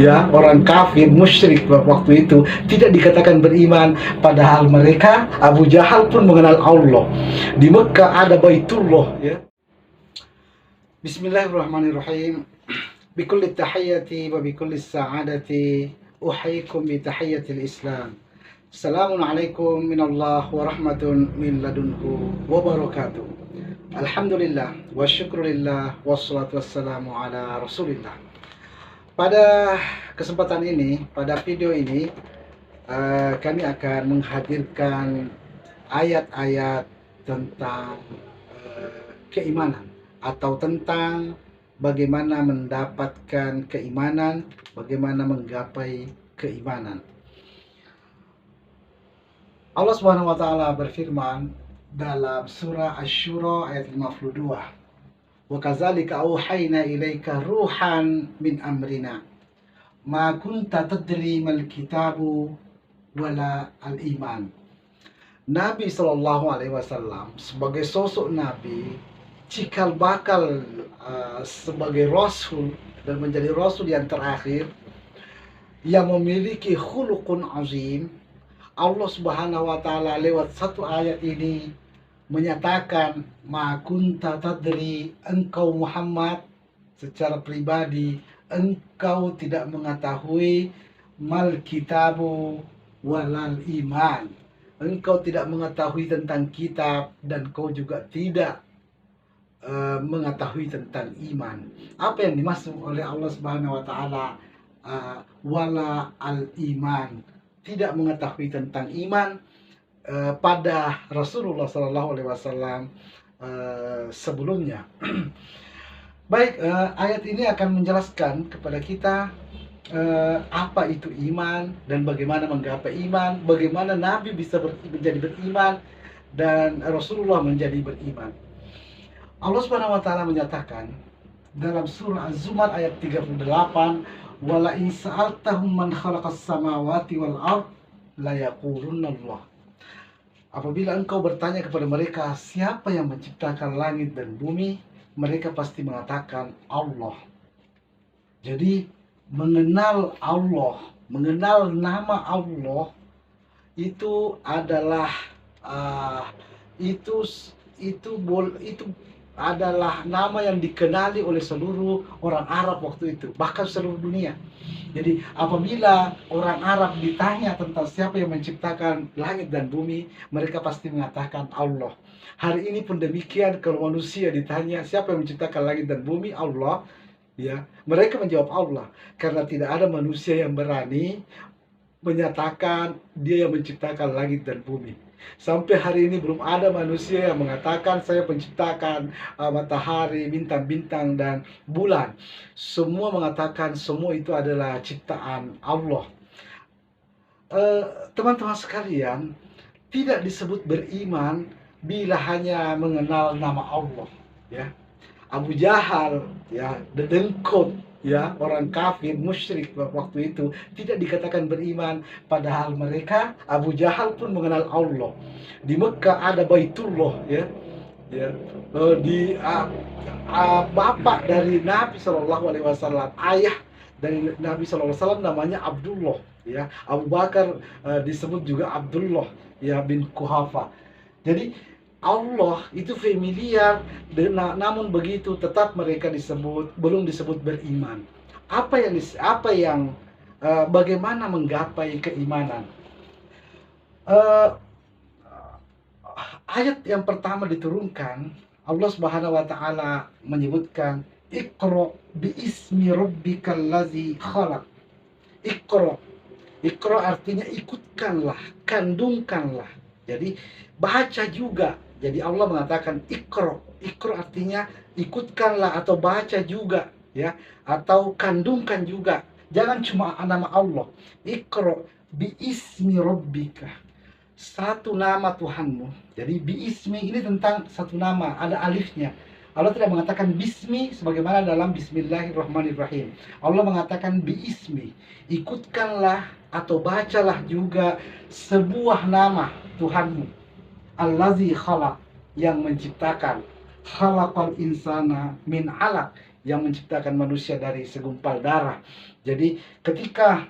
ya, orang kafir musyrik waktu itu tidak dikatakan beriman, padahal mereka Abu Jahal pun mengenal Allah. Di Mekah ada Baitullah, ya. Bismillahirrahmanirrahim. Bikulli tahiyyati wa bikulli sa'adati uhayyikum bi tahiyyatil Islam. Assalamualaikum minallah wa rahmatun min ladunhu wa barakatuh. Alhamdulillah wa syukurillah wassalatu wassalamu ala Rasulillah. Pada kesempatan ini, pada video ini, kami akan menghadirkan ayat-ayat tentang keimanan, atau tentang bagaimana mendapatkan keimanan, bagaimana menggapai keimanan. Allah Subhanahu wa taala berfirman dalam surah Asy-Syura ayat 52. Wa kadzalika auhayna ilaika ruhan min amrina ma kunta tadri mal kitabu wala al iman. Nabi sallallahu alaihi wasallam sebagai sosok nabi, cikal bakal sebagai rasul dan menjadi rasul yang terakhir yang memiliki khuluqun azim. Allah Subhanahu wa taala lewat satu ayat ini menyatakan, ma kunta tadri, engkau Muhammad secara pribadi engkau tidak mengetahui mal kitabu walal iman. Engkau tidak mengetahui tentang kitab dan kau juga tidak mengetahui tentang iman. Apa yang dimaksud oleh Allah Subhanahu wa taala wala al iman, tidak mengetahui tentang iman pada Rasulullah Sallallahu Alaihi Wasallam sebelumnya. Baik, ayat ini akan menjelaskan kepada kita apa itu iman dan bagaimana menggapai iman, bagaimana Nabi bisa menjadi beriman dan Rasulullah menjadi beriman. Allah Subhanahu wa taala menyatakan dalam surah Az-Zumar ayat 38, wala in sa'altahum man khalaqas samawati wal ard la yaqulunna Allah. Apabila engkau bertanya kepada mereka siapa yang menciptakan langit dan bumi, mereka pasti mengatakan Allah. Jadi mengenal Allah, mengenal nama Allah itu adalah itu adalah nama yang dikenali oleh seluruh orang Arab waktu itu, bahkan seluruh dunia. Jadi apabila orang Arab ditanya tentang siapa yang menciptakan langit dan bumi, mereka pasti mengatakan Allah. Hari ini pun demikian, kalau manusia ditanya siapa yang menciptakan langit dan bumi, Allah, ya, mereka menjawab Allah, karena tidak ada manusia yang berani menyatakan dia yang menciptakan langit dan bumi. Sampai hari ini belum ada manusia yang mengatakan saya penciptakan matahari, bintang-bintang dan bulan. Semua mengatakan semua itu adalah ciptaan Allah. Teman-teman sekalian, tidak disebut beriman bila hanya mengenal nama Allah, ya. Abu Jahal, ya, dedengkot, ya, orang kafir musyrik waktu itu tidak dikatakan beriman, padahal mereka Abu Jahal pun mengenal Allah. Di Mekah ada Baitullah, ya, di bapak dari Nabi Shallallahu Alaihi Wasallam, ayah dari Nabi Shallallahu Alaihi Wasallam namanya Abdullah, ya. Abu Bakar disebut juga Abdullah, ya, bin Kuhafa. Jadi Allah itu familiar, namun begitu tetap mereka belum disebut beriman. Bagaimana menggapai keimanan? Ayat yang pertama diturunkan, Allah Subhanahu wa taala menyebutkan Iqra biismi rabbikal ladzi khalaq. Iqra artinya ikutkanlah, kandungkanlah. Jadi baca juga. Jadi Allah mengatakan Iqra. Iqra artinya ikutkanlah atau baca juga, ya, atau kandungkan juga. Jangan cuma nama Allah. Iqra biismi rabbika. Satu nama Tuhanmu. Jadi biismi ini tentang satu nama, ada alifnya. Allah tidak mengatakan bismi sebagaimana dalam Bismillahirrahmanirrahim. Allah mengatakan biismi. Ikutkanlah atau bacalah juga sebuah nama Tuhanmu. Allazi khalaq, yang menciptakan. Khalaqal insana min alaq, yang menciptakan manusia dari segumpal darah. Jadi ketika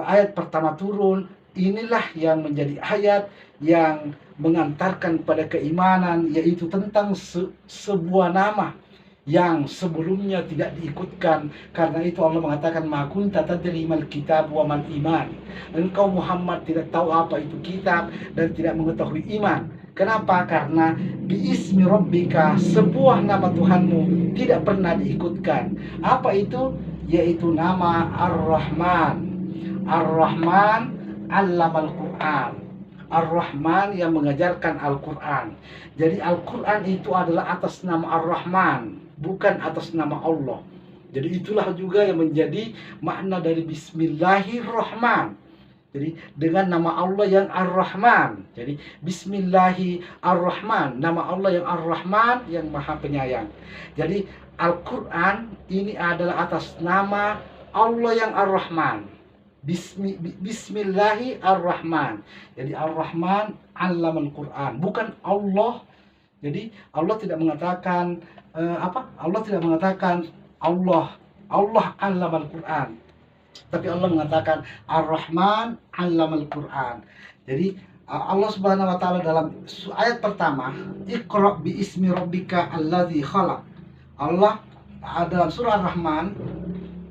ayat pertama turun, inilah yang menjadi ayat yang mengantarkan pada keimanan, yaitu tentang sebuah nama yang sebelumnya tidak diikutkan. Karena itu Allah mengatakan, ma kunta tadri mal kitab wa mal iman. Engkau Muhammad tidak tahu apa itu kitab dan tidak mengetahui iman. Kenapa? Karena biismi rabbika, sebuah nama Tuhanmu tidak pernah diikutkan. Apa itu? Yaitu nama Ar-Rahman. Ar-Rahman allamal Quran. Ar-Rahman yang mengajarkan Al-Quran. Jadi Al-Quran itu adalah atas nama Ar-Rahman, bukan atas nama Allah. Jadi itulah juga yang menjadi makna dari Bismillahirrahman. Jadi dengan nama Allah yang Ar-Rahman. Jadi Bismillahirrahman, nama Allah yang Ar-Rahman, yang Maha Penyayang. Jadi Al-Quran ini adalah atas nama Allah yang Ar-Rahman. Bismillahirrahman. Jadi Ar-Rahman allamal Quran, bukan Allah. Jadi Allah tidak mengatakan Allah tidak mengatakan Allah allamal Quran, tapi Allah mengatakan Ar-Rahman allamal Quran. Jadi Allah Subhanahu wa taala dalam ayat pertama, Iqra bi ismi rabbika alladzi khalaq. Allah dalam surah Ar-Rahman,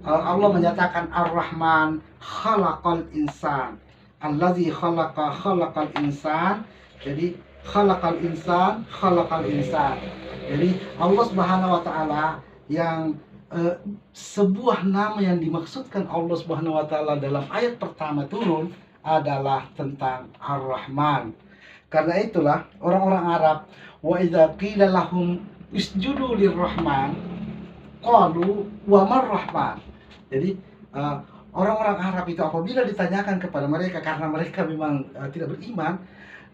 Allah menyatakan Ar-Rahman khalaqal insan. Allazi khalaqal insan. Jadi khalaqal insan. Jadi Allah Subhanahu wa taala yang sebuah nama yang dimaksudkan Allah Subhanahu wa taala dalam ayat pertama turun adalah tentang Ar-Rahman. Karena itulah orang-orang Arab, wa idza qila lahum isjudu lirrahman qalu wa marrahman. Jadi orang-orang Arab itu apabila ditanyakan kepada mereka, karena mereka memang tidak beriman,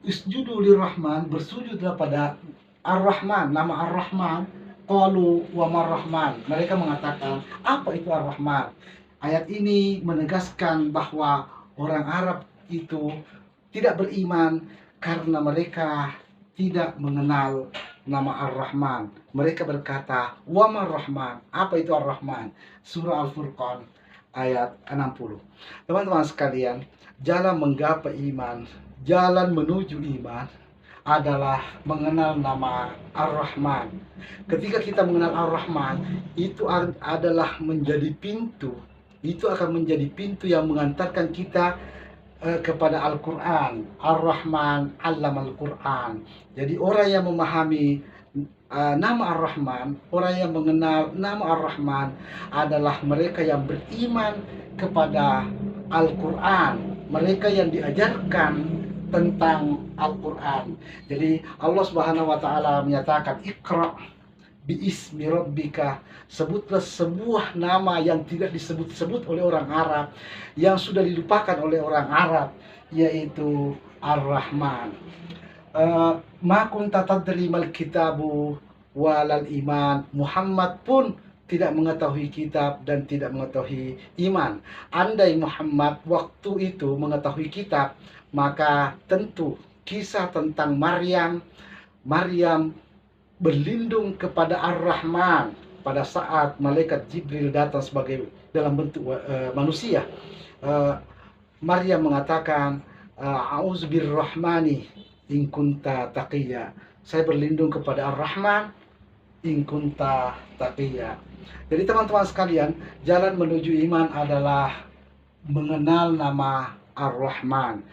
isjudu lirrahman, bersujudlah pada Ar-Rahman, nama Ar-Rahman. Qalu wa marrahman, mereka mengatakan, apa itu Ar-Rahman? Ayat ini menegaskan bahwa orang Arab itu tidak beriman karena mereka tidak mengenal nama Ar-Rahman. Mereka berkata, wa marrahman, apa itu Ar-Rahman? Surah Al-Furqan ayat 60. Teman-teman sekalian, jalan menggapai iman, jalan menuju iman adalah mengenal nama Ar-Rahman. Ketika kita mengenal Ar-Rahman, itu adalah menjadi pintu. Itu akan menjadi pintu yang mengantarkan kita kepada Al-Quran. Ar-Rahman allamal Quran. Jadi orang yang memahami nama Ar-Rahman, orang yang mengenal nama Ar-Rahman adalah mereka yang beriman kepada Al-Quran, mereka yang diajarkan tentang Al-Quran. Jadi Allah Subhanahu wa taala menyatakan, Iqra bi ismi rabbika, sebutlah sebuah nama yang tidak disebut-sebut oleh orang Arab, yang sudah dilupakan oleh orang Arab, yaitu Ar-Rahman. Ma kunta tadri mal kitabu walal iman. Muhammad pun tidak mengetahui kitab dan tidak mengetahui iman. Andai Muhammad waktu itu mengetahui kitab, maka tentu kisah tentang Maryam berlindung kepada Ar-Rahman pada saat malaikat Jibril datang sebagai dalam bentuk manusia. Maryam mengatakan, A'udzubirrahmani in kunta taqiyya. Saya berlindung kepada Ar-Rahman in kunta taqiyya. Jadi teman-teman sekalian, jalan menuju iman adalah mengenal nama Ar-Rahman.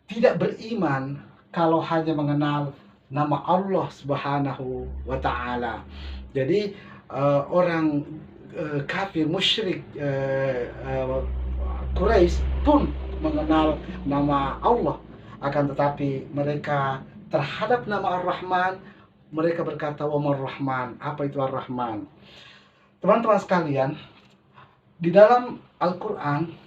Tidak beriman kalau hanya mengenal nama Allah Subhanahu wa taala. Jadi orang kafir musyrik Quraisy pun mengenal nama Allah, akan tetapi mereka terhadap nama Ar-Rahman mereka berkata, wa mar-Rahman, apa itu Ar-Rahman? Teman-teman sekalian, di dalam Al-Quran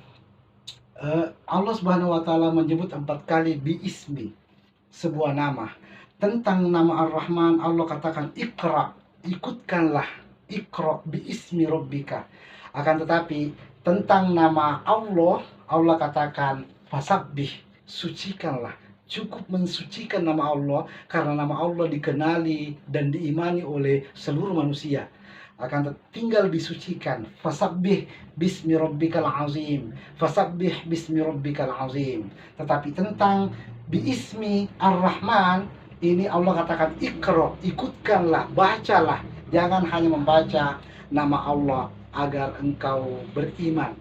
Allah Subhanahu wa taala menyebut 4 kali biismi, sebuah nama. Tentang nama Ar-Rahman Allah katakan Iqra, ikutkanlah, Iqra biismi rabbika. Akan tetapi tentang nama Allah, Allah katakan fasabbih, sucikanlah. Cukup mensucikan nama Allah, karena nama Allah dikenali dan diimani oleh seluruh manusia. akan tinggal disucikan. Fasabbih bismi rabbikal azim, fasabbih bismi rabbikal azim. Tetapi tentang biismi ar-Rahman, ini Allah katakan ikra, ikutkanlah, bacalah, jangan hanya membaca nama Allah agar engkau beriman.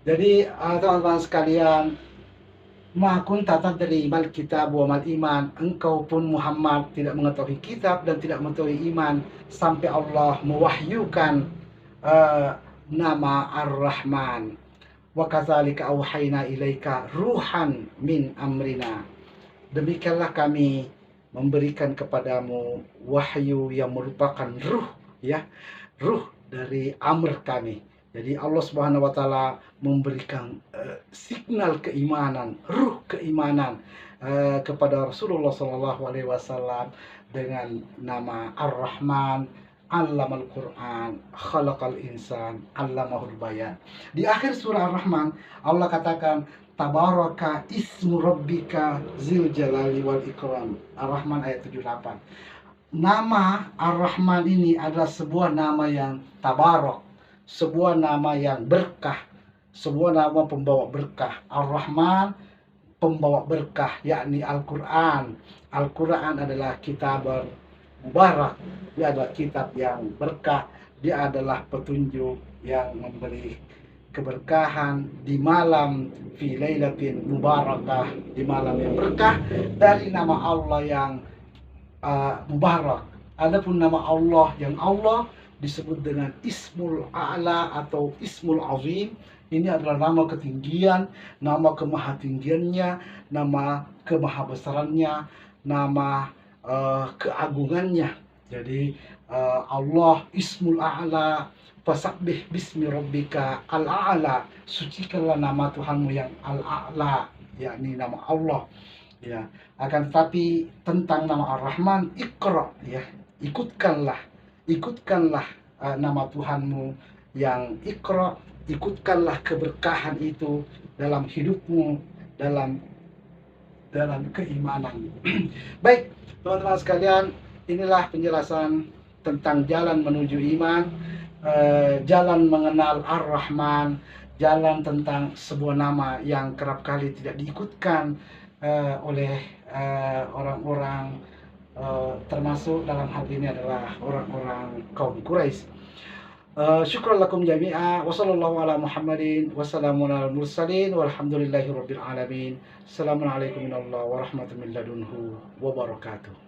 Jadi teman-teman sekalian, ma kunta tadri mal kitab wa mal iman, engkau pun Muhammad tidak mengetahui kitab dan tidak mengetahui iman sampai Allah mewahyukan nama Ar-Rahman. Wa kadzalika auhayna ilaika ruhan min amrina. Demikianlah kami memberikan kepadamu wahyu yang merupakan ruh, ya, ruh dari amr kami. Jadi Allah Subhanahu wa taala memberikan signal keimanan, ruh keimanan kepada Rasulullah Shallallahu alaihi wasallam dengan nama Ar-Rahman, Allamal Quran, Khalaqal Insan, Allamahul Bayan. Di akhir surah Ar-Rahman Allah katakan Tabaraka ismu rabbika zil jalali wal ikram. Ar-Rahman ayat 78. Nama Ar-Rahman ini adalah sebuah nama yang tabarak, sebuah nama yang berkah, sebuah nama pembawa berkah. Ar-Rahman pembawa berkah, yakni Al-Quran. Al-Quran adalah kitab mubarak, dia adalah kitab yang berkah, dia adalah petunjuk yang memberi keberkahan di malam fi lailatin mubarakah, di malam yang berkah dari nama Allah yang mubarak. Adapun nama Allah yang Allah disebut dengan Ismul A'la atau Ismul Azim, ini adalah nama ketinggian, nama kemahatinggiannya, nama kemahabesarannya, nama keagungannya. Jadi Allah Ismul A'la, fasabbih bismi rabbika al-a'la, sucikanlah nama Tuhanmu yang al-a'la, yakni nama Allah, ya. Akan tetapi tentang nama Ar-Rahman, ikra, ya, ikutkanlah nama Tuhanmu yang ikra, ikutkanlah keberkahan itu dalam hidupmu, dalam keimanan. Baik teman-teman sekalian, inilah penjelasan tentang jalan menuju iman, jalan mengenal Ar-Rahman, jalan tentang sebuah nama yang kerap kali tidak diikutkan oleh orang-orang, termasuk dalam hal ini adalah orang-orang kaum Quraisy. Syukran lakum jami'a wa sallallahu ala Muhammadin wa salamun ala mursalin walhamdulillahi rabbil alamin. Assalamualaikum warahmatullahi wabarakatuh.